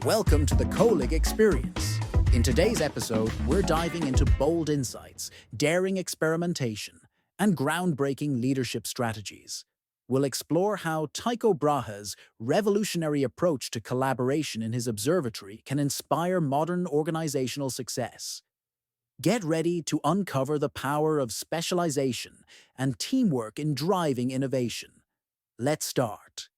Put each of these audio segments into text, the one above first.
Welcome to the Colleague Experience. In today's episode, we're diving into bold insights, daring experimentation, and groundbreaking leadership strategies. We'll explore how Tycho Brahe's revolutionary approach to collaboration in his observatory can inspire modern organizational success. Get ready to uncover the power of specialization and teamwork in driving innovation. Let's start.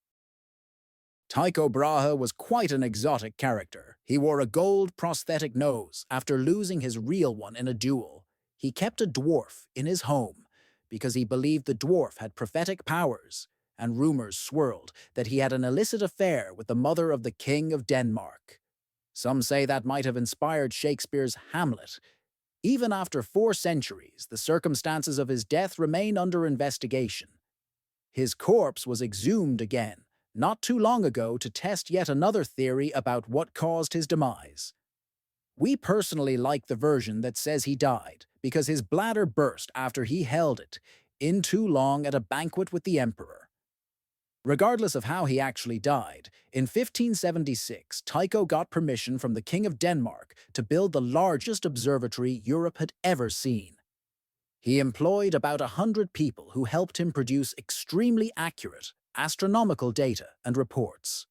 Tycho Brahe was quite an exotic character. He wore a gold prosthetic nose after losing his real one in a duel. He kept a dwarf in his home because he believed the dwarf had prophetic powers, and rumors swirled that he had an illicit affair with the mother of the King of Denmark. Some say that might have inspired Shakespeare's Hamlet. Even after 4 centuries, the circumstances of his death remain under investigation. His corpse was exhumed again not too long ago to test yet another theory about what caused his demise. We personally like the version that says he died because his bladder burst after he held it in too long at a banquet with the emperor. Regardless of how he actually died, in 1576, Tycho got permission from the King of Denmark to build the largest observatory Europe had ever seen. He employed about 100 people who helped him produce extremely accurate astronomical data and reports.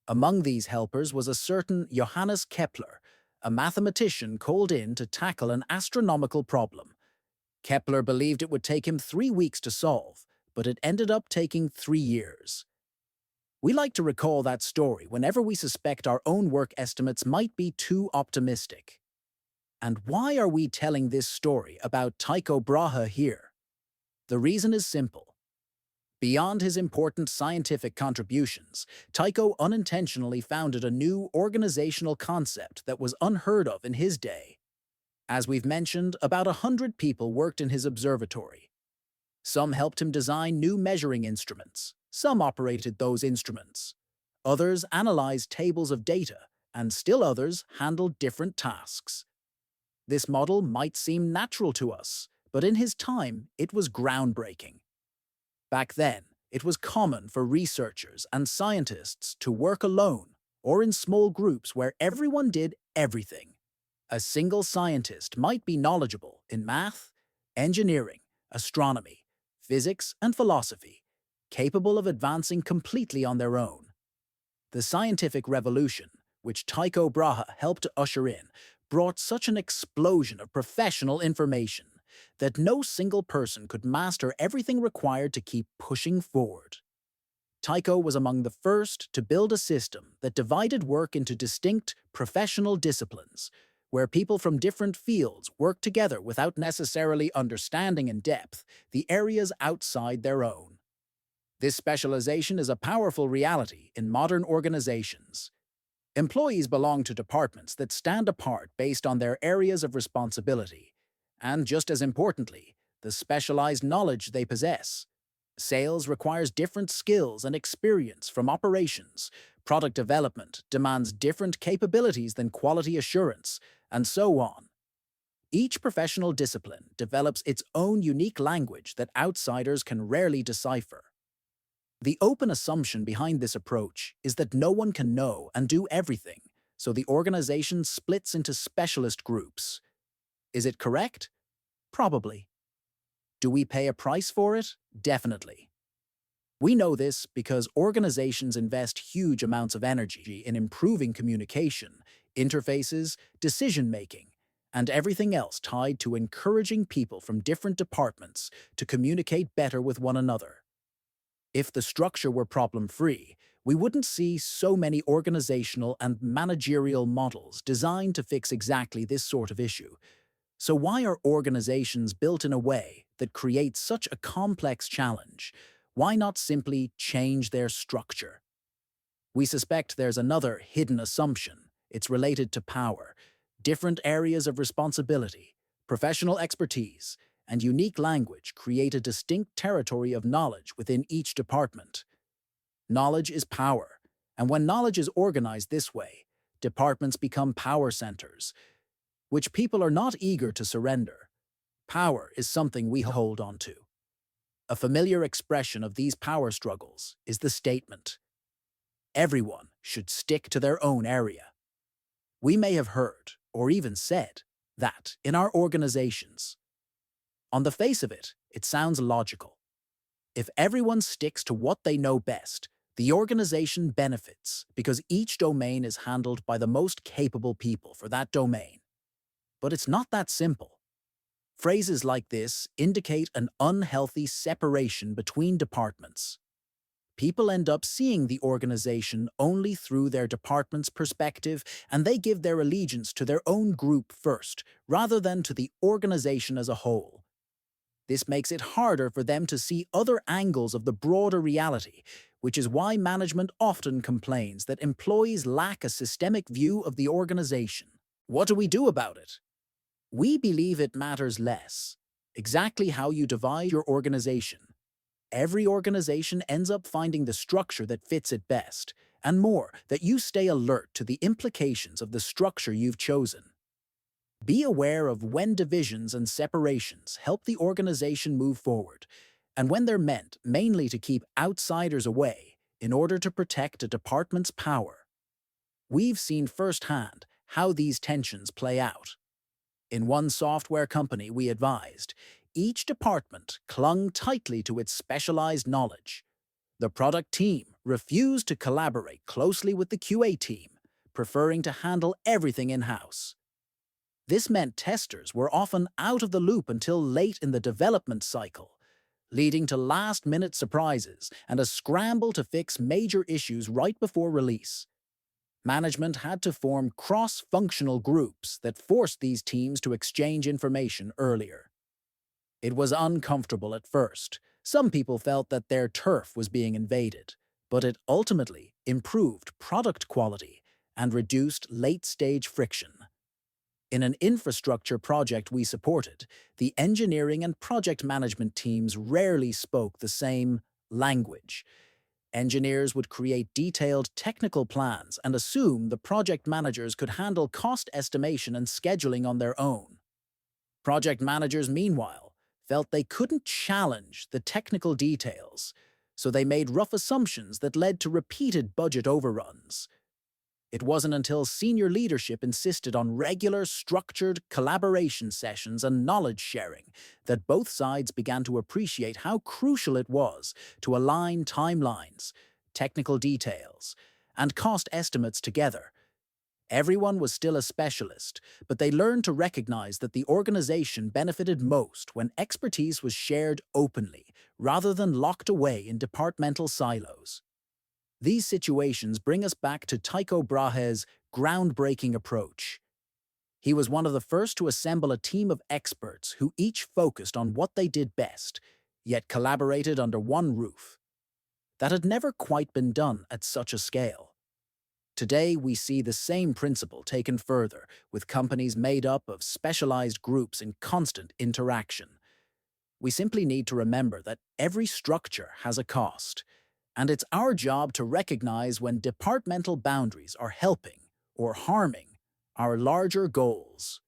Among these helpers was a certain Johannes Kepler, a mathematician called in to tackle an astronomical problem. Kepler believed it would take him 3 weeks to solve, but it ended up taking 3 years. We like to recall that story whenever we suspect our own work estimates might be too optimistic. And why are we telling this story about Tycho Brahe here? The reason is simple. Beyond his important scientific contributions, Tycho unintentionally founded a new organizational concept that was unheard of in his day. As we've mentioned, about 100 people worked in his observatory. Some helped him design new measuring instruments. Some operated those instruments. Others analyzed tables of data, and still others handled different tasks. This model might seem natural to us, but in his time, it was groundbreaking. Back then, it was common for researchers and scientists to work alone or in small groups where everyone did everything. A single scientist might be knowledgeable in math, engineering, astronomy, physics, and philosophy, capable of advancing completely on their own. The scientific revolution, which Tycho Brahe helped to usher in, brought such an explosion of professional information that no single person could master everything required to keep pushing forward. Tycho was among the first to build a system that divided work into distinct professional disciplines, where people from different fields worked together without necessarily understanding in depth the areas outside their own. This specialization is a powerful reality in modern organizations. Employees belong to departments that stand apart based on their areas of responsibility, and just as importantly, the specialized knowledge they possess. Sales requires different skills and experience from operations. Product development demands different capabilities than quality assurance, and so on. Each professional discipline develops its own unique language that outsiders can rarely decipher. The open assumption behind this approach is that no one can know and do everything, so the organization splits into specialist groups. Is it correct? Probably. Do we pay a price for it? Definitely. We know this because organizations invest huge amounts of energy in improving communication, interfaces, decision-making, and everything else tied to encouraging people from different departments to communicate better with one another. If the structure were problem-free, we wouldn't see so many organizational and managerial models designed to fix exactly this sort of issue. So why are organizations built in a way that creates such a complex challenge? Why not simply change their structure? We suspect there's another hidden assumption. It's related to power, different areas of responsibility, professional expertise, and unique language create a distinct territory of knowledge within each department. Knowledge is power, and when knowledge is organized this way, departments become power centers, which people are not eager to surrender. Power is something we hold on to. A familiar expression of these power struggles is the statement, "Everyone should stick to their own area. We may have heard, or even said, that in our organizations. On the face of it, it sounds logical. If everyone sticks to what they know best, the organization benefits because each domain is handled by the most capable people for that domain. But it's not that simple. Phrases like this indicate an unhealthy separation between departments. People end up seeing the organization only through their department's perspective, and they give their allegiance to their own group first, rather than to the organization as a whole. This makes it harder for them to see other angles of the broader reality, which is why management often complains that employees lack a systemic view of the organization. What do we do about it? We believe it matters less exactly how you divide your organization. Every organization ends up finding the structure that fits it best, and more, that you stay alert to the implications of the structure you've chosen. Be aware of when divisions and separations help the organization move forward, and when they're meant mainly to keep outsiders away in order to protect a department's power. We've seen firsthand how these tensions play out. In one software company we advised, each department clung tightly to its specialized knowledge. The product team refused to collaborate closely with the QA team, preferring to handle everything in-house. This meant testers were often out of the loop until late in the development cycle, leading to last-minute surprises and a scramble to fix major issues right before release. Management had to form cross-functional groups that forced these teams to exchange information earlier. It was uncomfortable at first. Some people felt that their turf was being invaded, but it ultimately improved product quality and reduced late-stage friction. In an infrastructure project we supported, the engineering and project management teams rarely spoke the same language. Engineers would create detailed technical plans and assume the project managers could handle cost estimation and scheduling on their own. Project managers, meanwhile, felt they couldn't challenge the technical details, so they made rough assumptions that led to repeated budget overruns. It wasn't until senior leadership insisted on regular, structured collaboration sessions and knowledge sharing that both sides began to appreciate how crucial it was to align timelines, technical details, and cost estimates together. Everyone was still a specialist, but they learned to recognize that the organization benefited most when expertise was shared openly, rather than locked away in departmental silos. These situations bring us back to Tycho Brahe's groundbreaking approach. He was one of the first to assemble a team of experts who each focused on what they did best, yet collaborated under one roof. That had never quite been done at such a scale. Today, we see the same principle taken further, with companies made up of specialized groups in constant interaction. We simply need to remember that every structure has a cost, and it's our job to recognize when departmental boundaries are helping or harming our larger goals.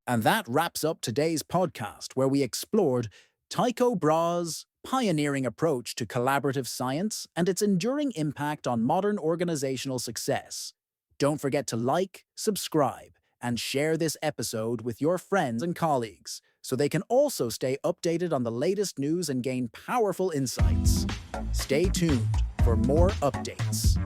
And that wraps up today's podcast, where we explored Tycho Brahe's pioneering approach to collaborative science and its enduring impact on modern organizational success. Don't forget to like, subscribe, and share this episode with your friends and colleagues so they can also stay updated on the latest news and gain powerful insights. Stay tuned for more updates.